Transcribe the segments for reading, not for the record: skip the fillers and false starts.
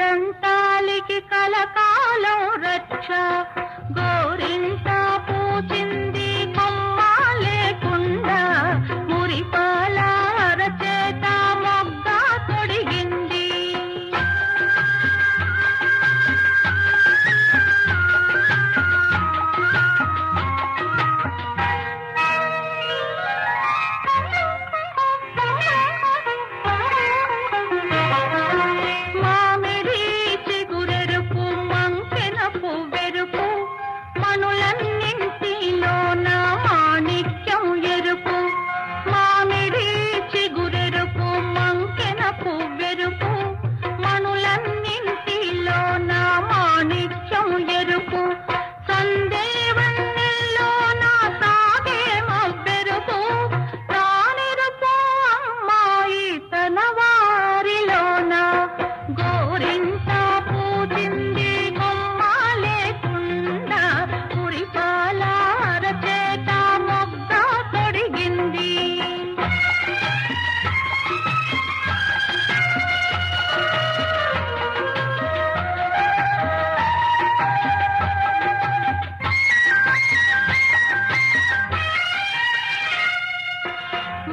పేరంటాలికి కలకాలం రక్ష గోరింట పూచింది కొమ్మ లేకుండా మురిపాల అరచేత మొగ్గ తొడిగింది.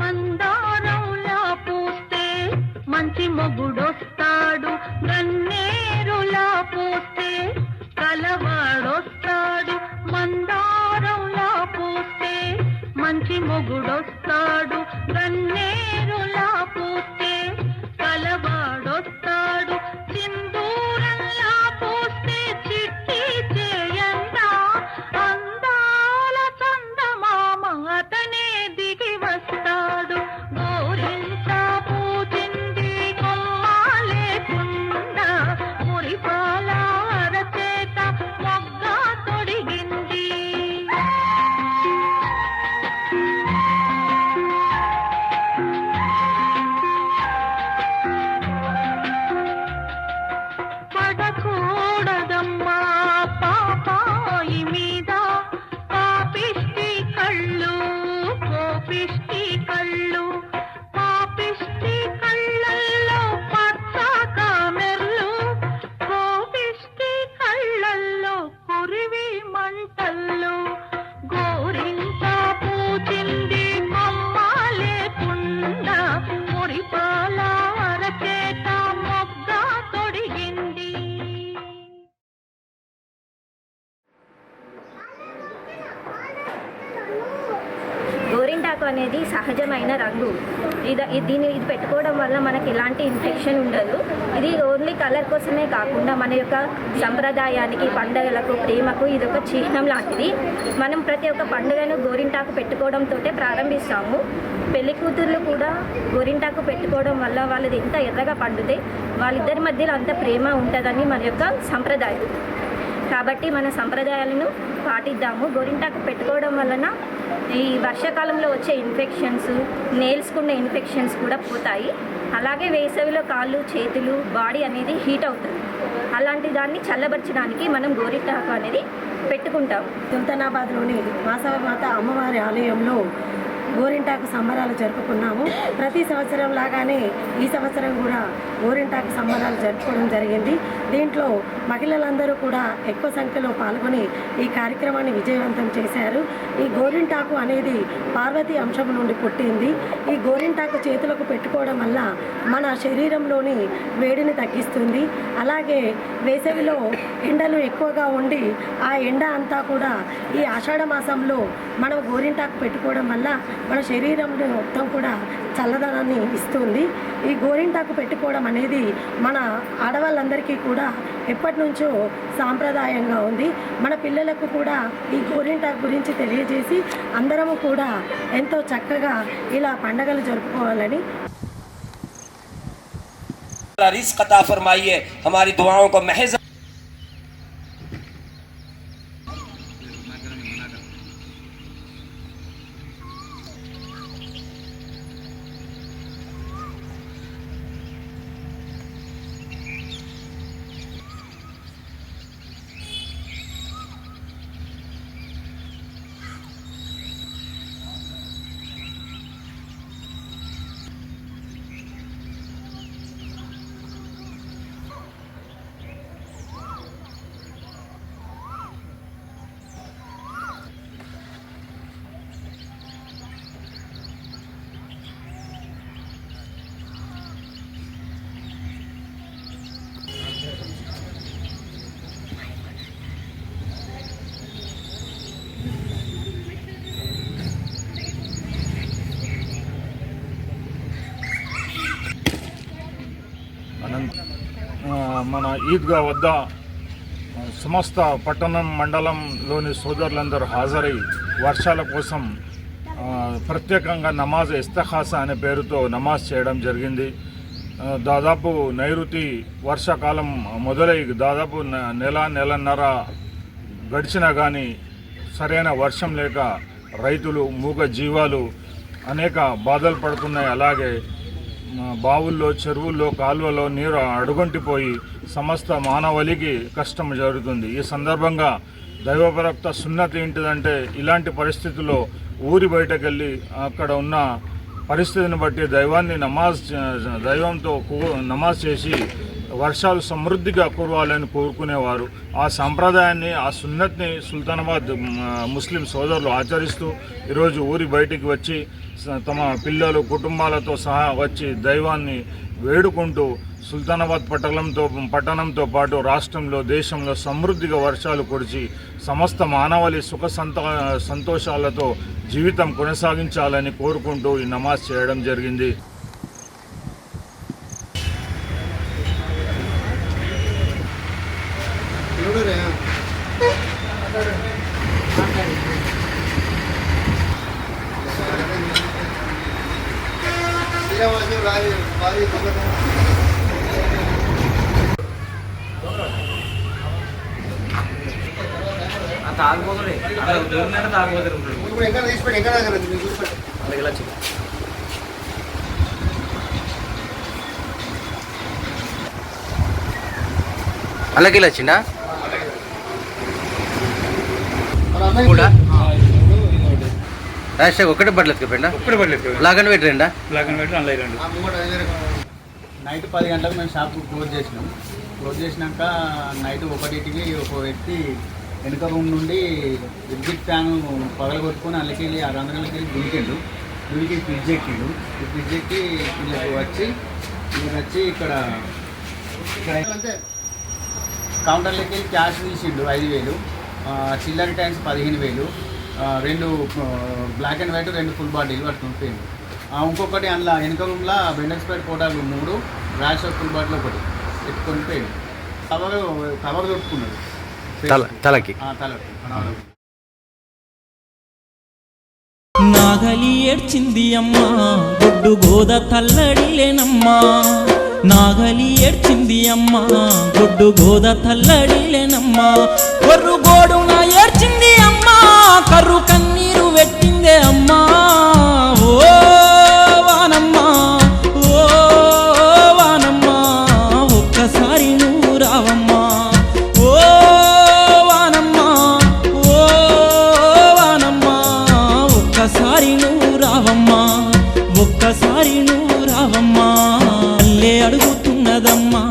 మందారంలా పూస్తే మంచి మొగుడొస్తాడు, గన్నేరులా పూస్తే కలవాడొస్తాడు. మందారంలా పూస్తే మంచి మొగుడొస్తాడు, గన్నేరులా పూస్తే కలవాడొస్తాడు. సింధూరంలా పూస్తే చిట్టి చేయందా అందాల చందమామ అతనే దిగి వస్తాడు. గోరింట పూచింది కొమ్మ లేకుండా మురిపాల అరచేత మొగ్గ తొడిగింది. పడకూడదమ్మా పాపాయి మీద పాపిష్టి కళ్ళు, కోపిష్టి కళ్ళు. పాపిష్టి కళ్ళల్లో పచ్చ కామెర్లు, కోపిష్టి కళ్ళల్లో కురివి మంటల్లో. గోరింట పూచింది కొమ్మ లేకుండా మురిపాల అరచేత మొగ్గ తొడిగింది. గోరింటాకు అనేది సహజమైన రంగు. ఇది పెట్టుకోవడం వల్ల మనకి ఎలాంటి ఇన్ఫెక్షన్ ఉండదు. ఇది ఓన్లీ కలర్ కోసమే కాకుండా మన యొక్క సంప్రదాయానికి, పండుగలకు, ప్రేమకు ఇది ఒక చిహ్నం లాంటిది. మనం ప్రతి ఒక్క పండుగను గోరింటాకు పెట్టుకోవడంతో ప్రారంభిస్తాము. పెళ్లి కూతుర్లు కూడా గోరింటాకు పెట్టుకోవడం వల్ల వాళ్ళది ఎంత ఎర్రగా పండితే వాళ్ళిద్దరి మధ్యలో అంత ప్రేమ ఉంటుందని మన యొక్క సంప్రదాయం. కాబట్టి మన సంప్రదాయాలను పాటిద్దాము. గోరింటాకు పెట్టుకోవడం వలన ఈ వర్షాకాలంలో వచ్చే ఇన్ఫెక్షన్స్, నేల్స్కున్న ఇన్ఫెక్షన్స్ కూడా పోతాయి. అలాగే వేసవిలో కాళ్ళు, చేతులు, బాడీ అనేది హీట్ అవుతుంది. అలాంటి దాన్ని చల్లబరచడానికి మనం గోరింటాకు అనేది పెట్టుకుంటాం. సుల్తానాబాద్లోని వాసవమాత అమ్మవారి ఆలయంలో గోరింటాకు సంబరాలు జరుపుకున్నాము. ప్రతి సంవత్సరం లాగానే ఈ సంవత్సరం కూడా గోరింటాకు సంబరాలు జరుపుకోవడం జరిగింది. దీంట్లో మహిళలందరూ కూడా ఎక్కువ సంఖ్యలో పాల్గొని ఈ కార్యక్రమాన్ని విజయవంతం చేశారు. ఈ గోరింటాకు అనేది పార్వతీ అంశం నుండి పుట్టింది. ఈ గోరింటాకు చేతులకు పెట్టుకోవడం వల్ల మన శరీరంలోని వేడిని తగ్గిస్తుంది. అలాగే వేసవిలో ఎండలు ఎక్కువగా ఉండి ఆ ఎండ అంతా కూడా ఈ ఆషాఢ మాసంలో మనం గోరింటాకు పెట్టుకోవడం వల్ల మన శరీరంలో మొత్తం కూడా చల్లదనాన్ని ఇస్తుంది. ఈ గోరింటాకు పెట్టుకోవడం అనేది మన ఆడవాళ్ళందరికీ కూడా ఎప్పటి నుంచో సాంప్రదాయంగా ఉంది. మన పిల్లలకు కూడా ఈ గోరింటాకు గురించి తెలియజేసి అందరము కూడా ఎంతో చక్కగా ఇలా పండగలు జరుపుకోవాలని. रिज़्क़ अता फरमाइए, हमारी दुआओं को महज మన ఈద్గా వద్ద సమస్త పట్టణం మండలంలోని సోదరులందరూ హాజరై వర్షాల కోసం ప్రత్యేకంగా నమాజ్ ఇస్తఖాసా అనే పేరుతో నమాజ్ చేయడం జరిగింది. దాదాపు నైరుతి వర్షాకాలం మొదలై దాదాపు నెలన్నర గడిచినా కానీ సరైన వర్షం లేక రైతులు మూగ జీవాలు అనేక బాధలు పడుతున్నాయి. అలాగే బావుల్లో, చెరువుల్లో, కాలువలో నీరు అడుగొంటిపోయి సమస్త మానవాళికి కష్టం జరుగుతుంది. ఈ సందర్భంగా దైవప్రవక్త సున్నతి ఏంటిదంటే ఇలాంటి పరిస్థితుల్లో ఊరి బయటకెళ్ళి అక్కడ ఉన్న పరిస్థితిని బట్టి దైవంతో నమాజ్ చేసి వర్షాలు సమృద్ధిగా కురవాలని కోరుకునేవారు. ఆ సంప్రదాయాన్ని, ఆ సున్నత్ని సుల్తానాబాద్ ముస్లిం సోదరులు ఆచరిస్తూ ఈరోజు ఊరి బయటికి వచ్చి తమ పిల్లలు, కుటుంబాలతో సహా వచ్చి దైవాన్ని వేడుకుంటూ సుల్తానాబాద్ పట్టణంతో పాటు రాష్ట్రంలో, దేశంలో సమృద్ధిగా వర్షాలు కురిచి సమస్త మానవాళి సుఖ సంతోషాలతో జీవితం కొనసాగించాలని కోరుకుంటూ ఈ నమాజ్ చేయడం జరిగింది. అలాగే వచ్చిందా ఒకటే బట్టలు పెండా లాగన్ పెట్టండా నైట్ 10 గంటలకు మేము షాప్ క్లోజ్ చేసినాం. క్లోజ్ చేసినాక నైట్ 1కి ఒక వ్యక్తి వెనుక రూమ్ నుండి విద్యుత్ ఫ్యాన్ పగలగొట్టుకొని అల్లకెళ్ళి 600 గంటలకి దునికిండు. ఫ్రిడ్జ్ ఎక్కిండు. ఈ ఫ్రిడ్జ్ ఎక్కి వీళ్ళకి వచ్చి ఇక్కడ కౌంటర్లోకి వెళ్ళి క్యాష్ తీసిండు 5,000, చిల్లర ట్యాంక్స్ 15,000, 2 black and white, 2 full bottle పట్టుకుని పోయిండు. ఇంకొకటి అందులో వెనుక రూమ్లో బెండెక్స్పైర్ కోటాలు 3, ర్యాష్ ఫుల్ బాటిల్ ఒకటి ఎత్తుకొని పోయిండు. కవర్ కొట్టుకున్నాడు తలకి. నాగలి ఏడ్చింది అమ్మా, గొడ్డు గోద తల్లడిలేనమ్మా. నాగలి ఏడ్చింది అమ్మా, గొడ్డు గోద తల్లడిలేనమ్మా. కొర్రు గోడున ఏడ్చింది అమ్మా, కర్రు కన్నీరు పెట్టిందే అమ్మా. ఓ వానమ్మా, ఓ వానమ్మా, ఒక్కసారి నువ్వు రావమ్మా. ఓ వానమ్మా, ఓ వానమ్మా, ఒక్కసారి నువ్వు రావమ్మా. ఒక్కసారి నువ్వు రావమ్మా. పల్లె అడుగుతున్నదమ్మా,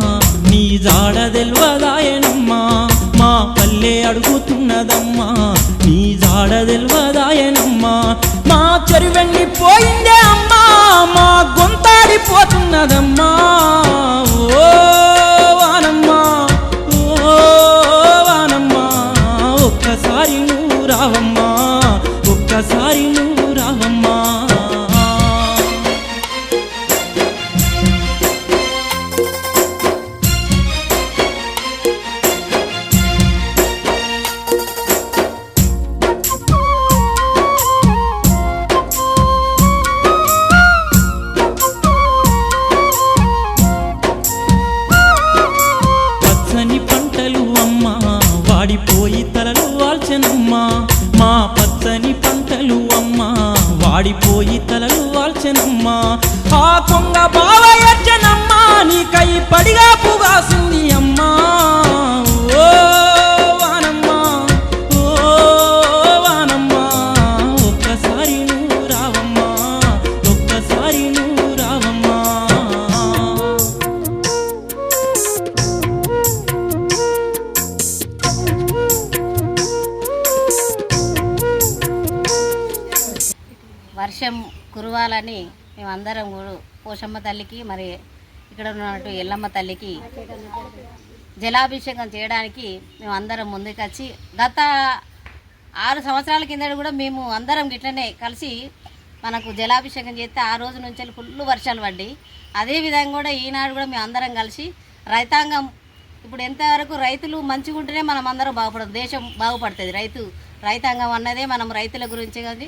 నీ జాడ తెల్వదాయనమ్మా. మా పల్లె అడుగుతున్నదమ్మా, నీ జాడ తెల్వదాయనమ్మా. మా చెరువెళ్ళిపోయిందే అమ్మా, మా గొంతాడిపోతున్నదమ్మా. ఓ వానమ్మా, ఓ వానమ్మా, ఒక్కసారి నువ్వు రావమ్మా. ఒక్కసారి నువ్వు రావమ్మా. పచ్చని పంటలు అమ్మా, వాడిపోయి తలలు వాల్చెనమ్మా. మా పచ్చని పంటలు అమ్మా, వాడిపోయి తలలు వాల్చెనమ్మా. ఆ కొంగ బావ ఎచ్చనమ్మా, నీకై పడిగా పుగాసింది అమ్మా. ఓ వానమ్మా, ఓ వానమ్మా, ఒక్కసారి నువ్వు రావమ్మా. ఒక్కసారి నువ్వు రావమ్మా. వర్షం కురవాలని మేమందరం పోషమ్మ తల్లికి, మరి ఇక్కడ ఉన్నట్టు ఎల్లమ్మ తల్లికి జలాభిషేకం చేయడానికి మేమందరం ముందుకొచ్చి గత 6 సంవత్సరాల కింద కూడా మేము అందరం గిట్లనే కలిసి మనకు జలాభిషేకం చేస్తే ఆ రోజు నుంచి ఫుల్ వర్షాలు పడ్డాయి. అదేవిధంగా కూడా ఈనాడు కూడా మేము అందరం కలిసి రైతాంగం ఇప్పుడు ఎంతవరకు రైతులు మంచిగా ఉంటేనే మనం అందరం బాగుపడదు, దేశం బాగుపడుతుంది. రైతాంగం అన్నదే మనం రైతుల గురించి కానీ.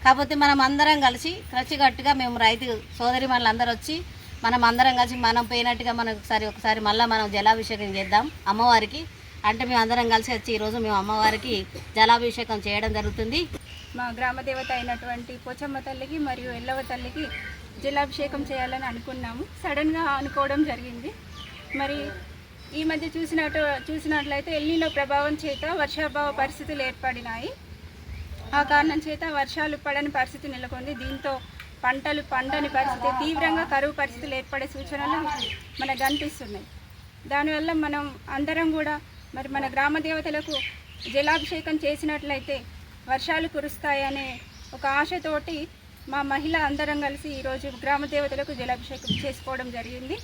కాకపోతే మనం అందరం కలిసికట్టుగా మేము రైతు సోదరి అందరూ వచ్చి మనం అందరం కలిసి మనం పోయినట్టుగా మనకు ఒకసారి మళ్ళీ మనం జలాభిషేకం చేద్దాం అమ్మవారికి. అంటే మేము అందరం కలిసి వచ్చి ఈరోజు మేము అమ్మవారికి జలాభిషేకం చేయడం జరుగుతుంది. మా గ్రామ దేవత అయినటువంటి పోచమ్మ తల్లికి మరియు ఎల్లవ తల్లికి జలాభిషేకం చేయాలని అనుకున్నాము. సడన్గా అనుకోవడం జరిగింది. మరి ఈ మధ్య చూసినట్లయితే ఎల్నినో ప్రభావం చేత వర్షాభావ పరిస్థితులు ఏర్పడినాయి. ఆ కారణం చేత వర్షాలు పడని పరిస్థితి నెలకొంది. దీంతో పంటలు పండని పరిస్థితి, తీవ్రంగా కరువు పరిస్థితులు ఏర్పడే సూచనలు మనకు కనిపిస్తున్నాయి. దానివల్ల మనం అందరం కూడా మరి మన గ్రామ దేవతలకు జలాభిషేకం చేసినట్లయితే వర్షాలు కురుస్తాయనే ఒక ఆశతోటి మా మహిళ అందరం కలిసి ఈరోజు గ్రామ దేవతలకు జలాభిషేకం చేసుకోవడం జరిగింది.